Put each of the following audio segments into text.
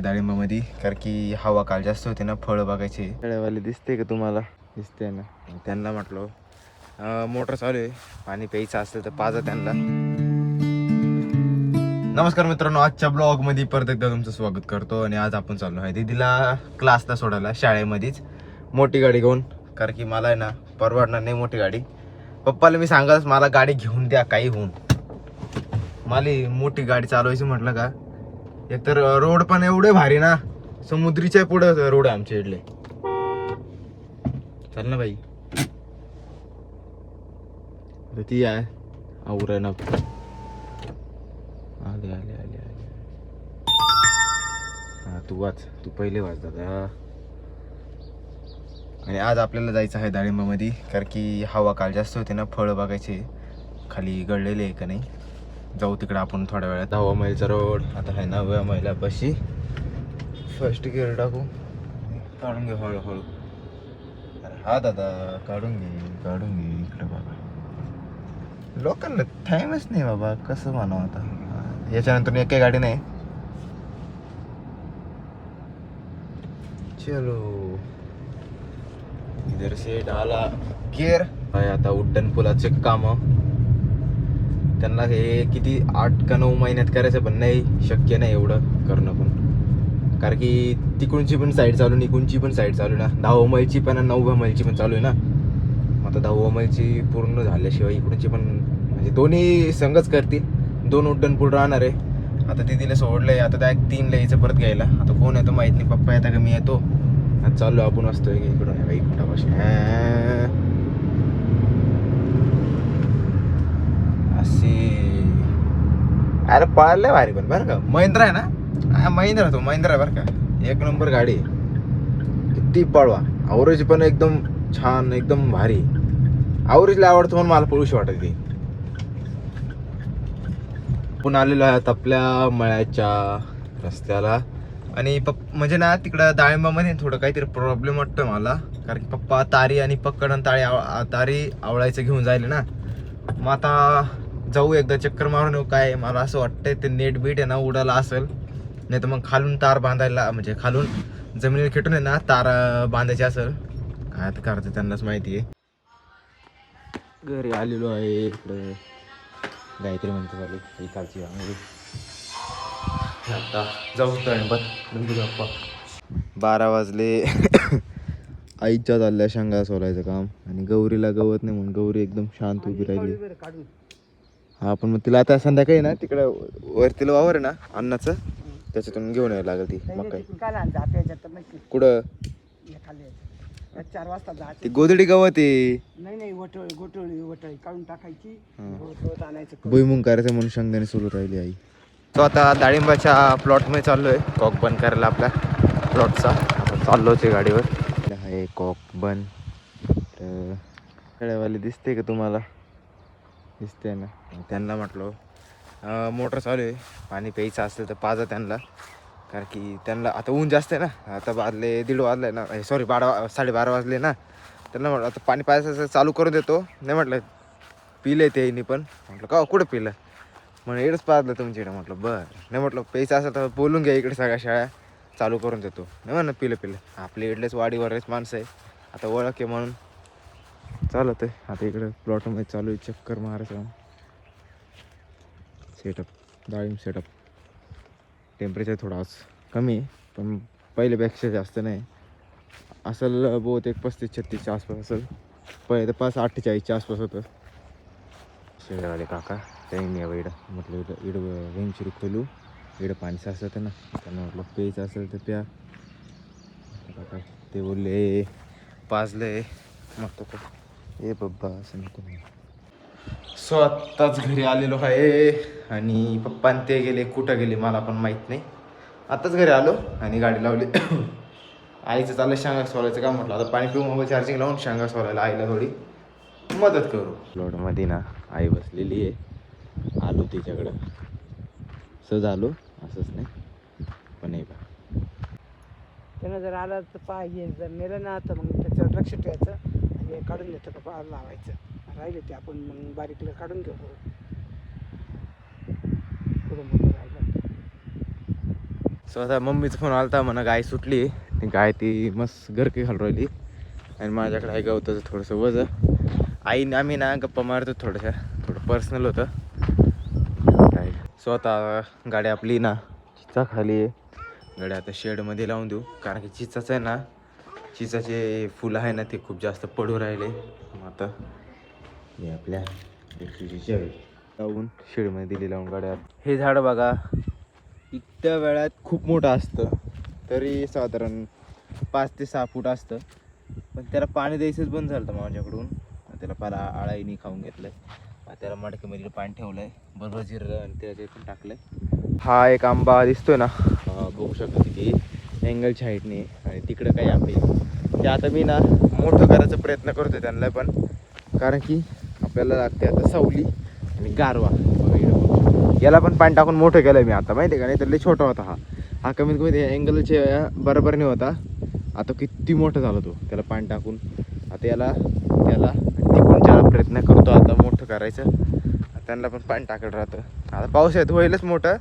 डाळिंबामध्ये कारण की हवा काल जास्त होते ना, फळं बघायचे. खेळेवाले दिसते का तुम्हाला? दिसते ना. त्यांना म्हटलं मोटर चालू आहे, पाणी प्यायचं असेल तर पाजा त्यांना. नमस्कार मित्रांनो, आजच्या ब्लॉग मध्ये परत एकदा तुमचं स्वागत करतो. आणि आज आपण चाललो आहे दीदीला क्लासला सोडायला शाळेमध्येच, मोठी गाडी घेऊन. कारण की मला आहे ना परवडणार नाही मोठी गाडी. पप्पाला मी सांगाच मला गाडी घेऊन द्या काही होऊन. मला मोठी गाडी चालवायची म्हटलं का, एकतर रोड पण एवढे भारी ना, समुद्रीच्या पुढे रोड आहे आमच्या इथले. चल ना बाई, ती आहे आवरा ना. आले आले आले आले. हा तू वाच, तू पहिले वाच दादा. आणि आज आपल्याला जायचं आहे डाळिंबामध्ये, कारण की हवा काल जास्त होते ना, फळं बघायचे खाली गळलेले आहे का नाही. जाऊ तिकडे आपण थोड्या वेळात. 10 मैलचा रोड आता आहे 9व्या मैलापाशी. फर्स्ट गिअर टाकू, काढून घे हळूहळू. हा दादा काढून घे इकडे. बाबा लोकांना टाइमच नाही बाबा, कसं म्हणावं आता. याच्यानंतर एक काही गाडी नाही. चलो इधर से डाला गिअर. आता उड्डाण पुलाचे काम त्यांना हे किती 8 का 9 महिन्यात करायचं, पण नाही शक्य नाही एवढं करणं पण. कारण की तिकडूनची पण साईड चालू आहे, इकडूनची पण साईड चालू आहे ना. 10 मैलची पण 9व्या मैलची पण चालू आहे ना. आता 10 मैलची पूर्ण झाल्याशिवाय इकडूनची पण, म्हणजे दोन्ही संघच करतील. 2 उड्डाण पूल राहणार आहे. आता दीदीला सोडलंय, आता त्या 3ला यायचं परत घ्यायला. आता कोण येतो माहित नाही, पप्पा येता का मी येतो. आता चाललो आपण असतोय इकडून बाई कुठापाशी. असे अरे पळायला भारी पण बरं का. महिंद्रा आहे ना, हा महिंद्रा, तो महिंद्रा आहे बरं का, 1 नंबर गाडी. किती पळवा, अवरेज पण एकदम छान, एकदम भारी. अवरेजला आवडतं म्हणून मला पळूशी वाटत ती. आपण आलेलो आहे आपल्या मळ्याच्या रस्त्याला. आणि म्हणजे ना तिकडं डाळिंबामध्ये थोडं काहीतरी प्रॉब्लेम वाटतं मला. कारण की पप्पा तारी आणि पक्कड आणि तारी आवळायचं घेऊन जायला ना. मग आता जाऊ एकदा चक्कर मारून येऊ. काय मला असं वाटतंय ते नेट बीट आहे ना उडाला असेल, नाही तर मग खालून तार बांधायला, म्हणजे खालून जमिनीला खेटून आहे ना तार बांधायची असेल. काय आता करते त्यांनाच माहिती आहे. घरी आलेलो आहे इकडे, गायत्री म्हणते चालू इकडची आम्ही. आता जाऊ गप्पा. 12 वाजले. आईच्या चालल्या शेंगा सोलायचं काम. आणि गौरीला गवत नाही म्हणून गौरी एकदम शांत उभी राहिली. हा पण मग तिला आता संध्याकाळी ना तिकडं वरतीला वावर आहे ना अन्नाचं, त्याच्यातून घेऊन यायला लागेल ती. मग काय कुठं 4 वाजता जायचं. ती गोधडी गवत आहे. नाही वटळी काढून टाकायची, भुईमुंग करायचं म्हणून शेंगदाणे सोलू राहिली आई. तो आता डाळिंबाच्या प्लॉटमध्ये चाललोय, कॉक बंद करायला आपल्या प्लॉटचा. चाललोच आहे गाडीवर. आहे कॉक बंद. खेळेवाले दिसते का तुम्हाला? दिसते ना. त्यांना म्हटलं मोटर चालू आहे, पाणी प्यायचं असेल तर पाजा त्यांना. कारण की त्यांना आता ऊन जास्त आहे ना. आता वाजले 1:30 वाजले ना, सॉरी 12:30 वाजले ना. त्यांना म्हटलं आता पाणी प्यायचं चालू करून देतो. नाही म्हटलं पिले ते पण. म्हटलं का कुठं पिलं, म्हणून इकडेच पाजलं तुमच्याकडे. म्हटलं बरं. नाही म्हटलं प्यायचं असेल तर बोलून घ्या, इकडे सगळ्या शाळा चालू करून देतो. नाही म्हणलं पिलं आपले इडलेच वाडीवरच माणसं आहे, आता ओळख आहे म्हणून चालत आहे. आता इकडे प्लॉटमध्ये चालू आहे चक्कर मारायचं सेटअप, डाळिंब सेटअप. टेम्परेचर थोडा कमी आहे, पण पहिल्यापेक्षा जास्त नाही असेल. बहुतेक 35-36च्या आसपास असेल. पहिले तर 48च्या आसपास होतं. शेळेवाले काका त्यांनी यावं इकडं. म्हटलं इकडं वेंचुरी खोलू, इकडं पाणी साचतं ना. त्यांना म्हटलं प्यायचं असेल तर प्या. काका ते बोलले पाजले. मग तो ए बाबा असं नको. सो आत्ताच घरी आलेलो आहे. आणि पप्पा ते गेले, कुठं गेले मला पण माहीत नाही. आत्ताच घरी आलो आणि गाडी लावली. आईचं चाललं शेंगा सोलायचं का. म्हटलं आता पाणी पिऊ, मोबाईल चार्जिंग लावून शेंगा सोलायला आईला थोडी मदत करू. लोडमध्ये ना आई बसलेली आहे, आलो तिच्याकडं. सहज आलो, असंच नाही पण नाही बा. त्यानं जर आलं तर पाहिजे, जर नेलं ना तर मग त्याच्यावर लक्ष ठेवायचं आणि काढून देतं का पा लावायचं. राहिले ते आपण मग बारीकला काढून घेऊ. पुढं राहिलं सो आता मम्मीचा फोन आला होता म्हणा गाय सुटली. ती गाय ती मस्त गरकी घालून राहिली आणि माझ्याकडे आहे गवताचं थोडंसं वजं. आईने आम्ही ना गप्पा मारतो थोडं पर्सनल होतं. सो आता गाडी आपली ना चिचा खाली आहे. गाडी आता शेडमध्ये लावून देऊ कारण की चिचाचं आहे ना, चिचाचे फुलं आहे ना ते खूप जास्त पडू राहिले. मग आता हे आपल्या रिक्षाची लावून शेडमध्ये दिली लावून गाड्या. हे झाड बघा इतक्या वेळात खूप मोठं असतं, तरी साधारण 5 ते 6 फूट असतं. पण त्याला पाणी द्यायचंच बंद झालं होतं माझ्याकडून. त्याला पाला आळाईनी खाऊन घेतलंय. त्याला मडक्यामध्ये पाणी ठेवलंय, बरोबर जिरलं आणि त्याच्यात पण टाकलंय. हा एक आंबा दिसतोय ना, बघू शकतो की अँगलच्या हाईटने. आणि तिकडं काही आंबे ते आता मी ना मोठं करायचा प्रयत्न करतोय त्यांना पण, कारण की आपल्याला लागते आता सावली आणि गारवा. याला पण पाणी टाकून मोठं केलं मी आता, माहिती आहे का? नाही तर लय छोटा होता हा कमीत कमी अँगलच्या बरोबर नाही होता. आता किती मोठं झालं तो त्याला पाणी टाकून. आता याला तिकडून ज्याला प्रयत्न करतो आता मोठं करायचं. त्यांना पण पाणी टाकत राहतं. आता पावसाळ्यात होईलच मोठं,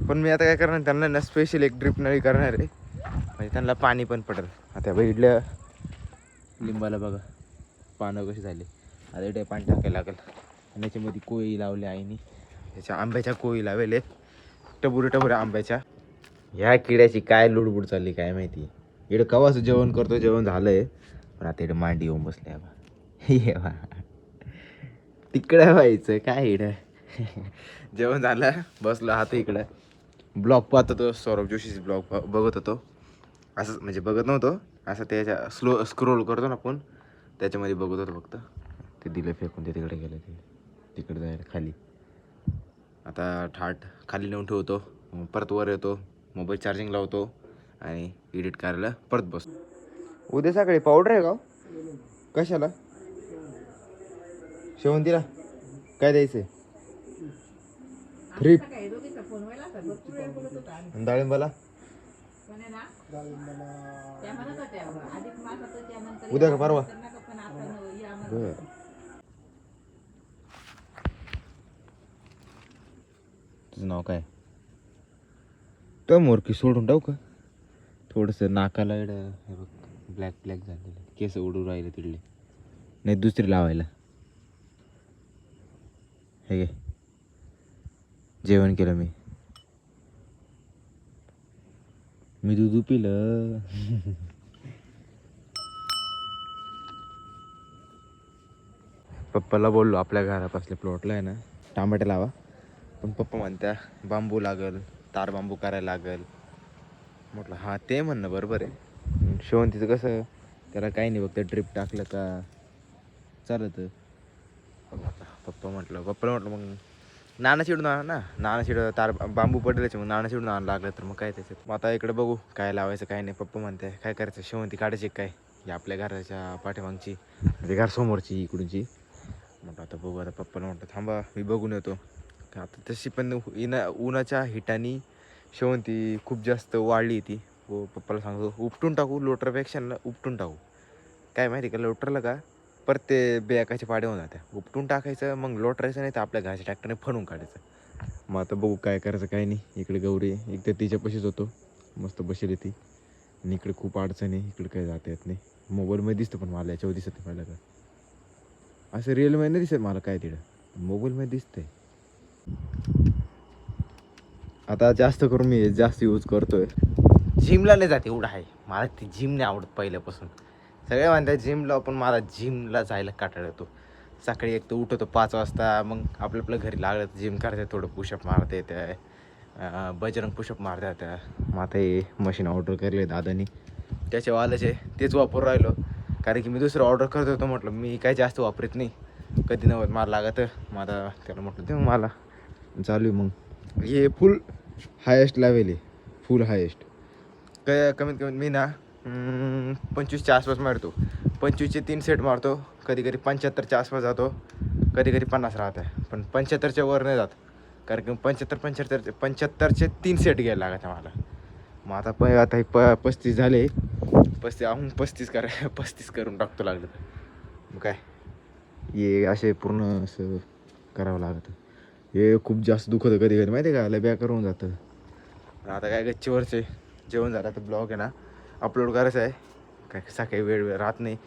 पण मी आता काय करणार त्यांना ना स्पेशल एक ड्रिप नळी करणार आहे, म्हणजे त्यांना पाणी पण पडेल. आता बघितलं लिंबाला बघा पानं कशी झाली. आता इथे पाणी टाकायला लागेल. आणि याच्यामध्ये कोळी लावली आईनी, त्याच्या आंब्याच्या कोळी लावले टबुरे आंब्याच्या. ह्या किड्याची काय लुडबुड चालली काय माहिती. इकडे कवाचं जेवण करतो, जेवण झालंय पण आता इकडे मांडी येऊन बसले बा. ये बा तिकडं व्हायचं काय इकडं. जेवण झालं बसलो आता इकडं ब्लॉग पाहत होतो, सौरभ जोशीचे ब्लॉग बघत होतो. असं म्हणजे बघत नव्हतो, असं त्याच्या स्क्रोल करतो ना आपण, त्याच्यामध्ये बघत होतो फक्त. ते दिलं फेकून, ते तिकडे गेलं, ते तिकडे जायला खाली. आता ठाट खाली नेऊन ठेवतो, परत वर येतो, मोबाईल चार्जिंग लावतो आणि एडिट करायला परत बसतो. उद्या सकाळी पावडर आहे का कशाला? शेवंतीला काय द्यायचंय? थ्री डाळिंबाला उद्या का परवा? बर. तुझं नाव काय? तो मोरकी सोडून टाकू का? थोडंसं नाकाला हे बघ ब्लॅक झालेलं, केस उडून राहिले तिथले. नाही दुसरी लावायला. हे घे जेवण केलं मी दूध पिलं. पप्पाला बोललो आपल्या घरापासल्या प्लॉटला आहे ना टमाटे लावा, पण पप्पा म्हणत्या बांबू लागल, तार बांबू करायला लागल. म्हटलं हां ते म्हणणं बरोबर आहे. शेवंतीचं कसं त्याला काही नाही, फक्त ड्रिप टाकलं का चालतं. पप्पाला म्हटलं मग नाना चिडून आणा ना, नाना चिड तार बांबू पडल्याचे मग नाना चिडून आणायला लागलं तर मग काय त्याच्यात. मग आता इकडे बघू काय लावायचं काय नाही. पप्पा म्हणते काय करायचं, शेवंती काढायची काय ही आपल्या घराच्या पाठीमागची, म्हणजे घरासमोरची इकडूनची. म्हटलं आता बघू. आता पप्पाला म्हटलं थांबा मी बघून येतो. आता तशी पण उन्हाच्या हिटाने शेवंती खूप जास्त वाढली ती. हो पप्पाला सांगतो उपटून टाकू, लोटरपेक्षा उपटून टाकू. काय माहिती का, लोटरला का परत ते बेकाचे पाडे होऊन जात्या. उपटून टाकायचं मग लोटरायचं, नाही तर आपल्या घरच्या ट्रॅक्टरने फणून काढायचं. मग आता बघू काय करायचं काय नाही. इकडे गौरी एक तर तिच्यापाशीच होतो, मस्त बसेल ती. आणि इकडे खूप अडचण आहे, इकडे काही जाता येत नाही. मोबाईलमध्ये दिसतं पण मला याच्यावर दिसत नाही. पहिलं का असं रिअलमध्ये नाही दिसत मला काय तिकडं, मोबाईलमध्ये दिसतंय. आता जास्त करून मी जास्त यूज करतोय. जिमला नाही जाते एवढं आहे मला, ती जिम नाही आवडत पहिल्यापासून. सगळे म्हणतात जिमला, पण मला जिमला जायला कंटाळा येतो. सकाळी एक तर उठवतो 5 वाजता, मग आपलं घरी लागलं तर जिम करायचं, थोडं पुशअप मारता येतं, बजरंग पुशअप मारता येतं. मग आता हे मशीन ऑर्डर केले दादानी, त्याचे वालाचे तेच वापरून राहिलो. कारण की मी दुसरं ऑर्डर करत होतो, म्हटलं मी काय जास्त वापरत नाही, कधी नव्हतं मला लागतं. मग आता त्याला म्हटलं ते मला चालू आहे. मग हे फुल हायेस्ट लेवल आहे, फुल हायेस्ट. कमीत कमी मी ना 25च्या आसपास मारतो. 25चे 3 सेट मारतो. कधी कधी 75च्या आसपास जातो, कधी कधी 50 राहत आहे. पण 75च्या वर नाही जात, कारण की 75चे 3 सेट घ्यायला लागत मला. मग आता 35 झाले. 35 करून टाकतो लागलं तर. मग काय हे असे पूर्ण असं करावं लागतं. हे खूप जास्त दुखतं कधी कधी, माहिती आहे का, लय बेकार होऊन जातं. आता काय गच्चीवरचे जेवण झालं, तर ब्लॉग आहे ना अपलोड करायचं आहे. काय सकाळी वेळ राहत नाही,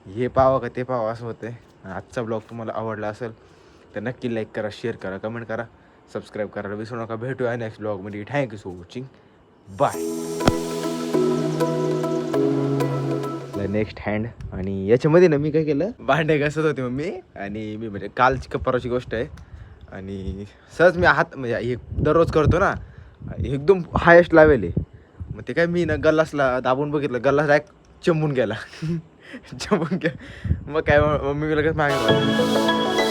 हे पाहावं का ते पाहावं असं होतं आहे. आजचा ब्लॉग तुम्हाला आवडला असेल तर नक्की लाईक करा, शेअर करा, कमेंट करा, सबस्क्राईब करायला विसरू नका. भेटूया नेक्स्ट ब्लॉगमध्ये. Thank you for watching. Bye. Next hand. आणि याच्यामध्ये ना मी काय केलं, भांडे घासत होते मम्मी आणि मी, म्हणजे कालची परवाची गोष्ट आहे. आणि सहज मी हात म्हणजे हे दररोज करतो ना, एकदम हायेस्ट लेवल आहे. मग ते काय मी ना गल्लासला दाबून बघितलं, गल्लास डायरेक्ट चिंबून गेला. चिंबून गेला. मग काय मम्मी लगेच मागे